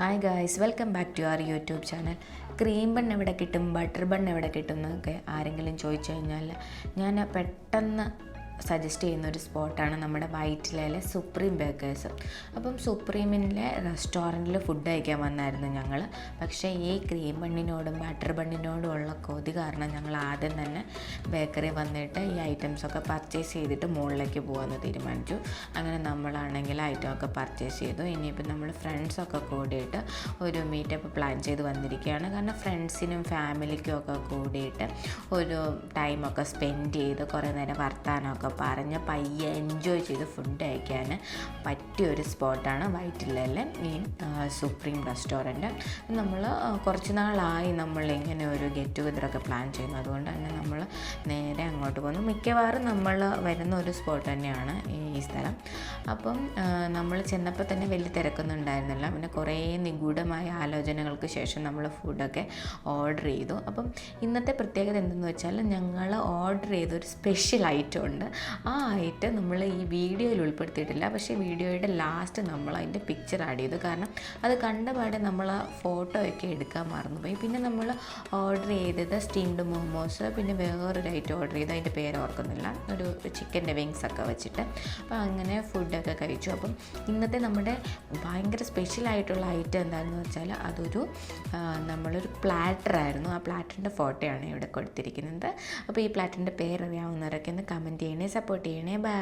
Hi guys, welcome back to our YouTube channel. Cream bun എവിടെ കിട്ടും, butter bun എവിടെ കിട്ടും എന്നൊക്കെ ആരെങ്കിലും ചോദിച്ചു കഴിഞ്ഞാൽ ഞാൻ പെട്ടെന്ന് സജസ്റ്റ് ചെയ്യുന്നൊരു സ്പോട്ടാണ് നമ്മുടെ വൈറ്റിലയിലെ സുപ്രീം ബേക്കേഴ്സ്. അപ്പം സുപ്രീമിൻ്റെ റെസ്റ്റോറൻറ്റിൽ ഫുഡ് കഴിക്കാൻ വന്നായിരുന്നു ഞങ്ങൾ. പക്ഷേ ഈ ക്രീം ബണ്ണിനോടും ബട്ടർ ബണ്ണിനോടും ഉള്ള കൊതി കാരണം ഞങ്ങൾ ആദ്യം തന്നെ ബേക്കറി വന്നിട്ട് ഈ ഐറ്റംസൊക്കെ പർച്ചേസ് ചെയ്തിട്ട് മുകളിലേക്ക് പോകാമെന്ന് തീരുമാനിച്ചു. അങ്ങനെ നമ്മളാണെങ്കിൽ ഐറ്റമൊക്കെ പർച്ചേസ് ചെയ്തു. ഇനിയിപ്പോൾ നമ്മൾ ഫ്രണ്ട്സൊക്കെ കൂടിയിട്ട് ഒരു മീറ്റപ്പ് പ്ലാൻ ചെയ്ത് വന്നിരിക്കുകയാണ്. കാരണം ഫ്രണ്ട്സിനും ഫാമിലിക്കും ഒക്കെ കൂടിയിട്ട് ഒരു ടൈമൊക്കെ സ്പെൻഡ് ചെയ്ത് കുറേ നേരം വർത്താനമൊക്കെ പറഞ്ഞ് പയ്യെ എൻജോയ് ചെയ്ത് ഫുഡ് കഴിക്കാൻ പറ്റിയൊരു സ്പോട്ടാണ് വൈറ്റിലയിലെ ഈ സുപ്രീം റെസ്റ്റോറൻറ്റ്. നമ്മൾ കുറച്ച് നാളായി നമ്മളിങ്ങനെ ഒരു ഗെറ്റ് ടുഗദറൊക്കെ പ്ലാൻ ചെയ്യുന്നു. അതുകൊണ്ട് തന്നെ നമ്മൾ നേരെ അങ്ങോട്ട് പോകുന്നു. മിക്കവാറും നമ്മൾ വരുന്ന ഒരു സ്പോട്ട് തന്നെയാണ് ഈ സ്ഥലം. അപ്പം നമ്മൾ ചെന്നപ്പോൾ തന്നെ വലിയ തിരക്കൊന്നും ഉണ്ടായിരുന്നില്ല. പിന്നെ കുറേ നിഗൂഢമായ ആലോചനകൾക്ക് ശേഷം നമ്മൾ ഫുഡൊക്കെ ഓർഡർ ചെയ്തു. അപ്പം ഇന്നത്തെ പ്രത്യേകത എന്തെന്ന് വെച്ചാൽ ഞങ്ങൾ ഓർഡർ ചെയ്തൊരു സ്പെഷ്യൽ ഐറ്റം ഉണ്ട്. ആ ഐറ്റം നമ്മൾ ഈ വീഡിയോയിൽ ഉൾപ്പെടുത്തിയിട്ടില്ല. പക്ഷേ വീഡിയോയുടെ ലാസ്റ്റ് നമ്മൾ അതിൻ്റെ പിക്ചർ ആഡ് ചെയ്തു. കാരണം അത് കണ്ടപാടെ നമ്മൾ ആ ഫോട്ടോയൊക്കെ എടുക്കാൻ മറന്നുപോയി. പിന്നെ നമ്മൾ ഓർഡർ ചെയ്തത് സ്റ്റീംഡ് മോമോസ്, പിന്നെ വേറൊരു ഐറ്റം ഓർഡർ ചെയ്തു, അതിൻ്റെ പേര് ഓർക്കുന്നില്ല, ഒരു ചിക്കൻ്റെ വിങ്സൊക്കെ വെച്ചിട്ട്. അപ്പോൾ അങ്ങനെ ഫുഡൊക്കെ കഴിച്ചു. അപ്പം ഇന്നത്തെ നമ്മുടെ ഭയങ്കര സ്പെഷ്യലായിട്ടുള്ള ഐറ്റം എന്താണെന്ന് വെച്ചാൽ അതൊരു നമ്മളൊരു പ്ലാറ്ററായിരുന്നു. ആ പ്ലാറ്ററിൻ്റെ ഫോട്ടോയാണ് ഇവിടെ കൊടുത്തിരിക്കുന്നത്. അപ്പോൾ ഈ പ്ലാറ്ററിൻ്റെ പേരറിയാവുന്നവരൊക്കെ ഒന്ന് കമൻറ്റ് ചെയ്യണേ, സപ്പോർട്ട് ചെയ്യണേ. ബൈ.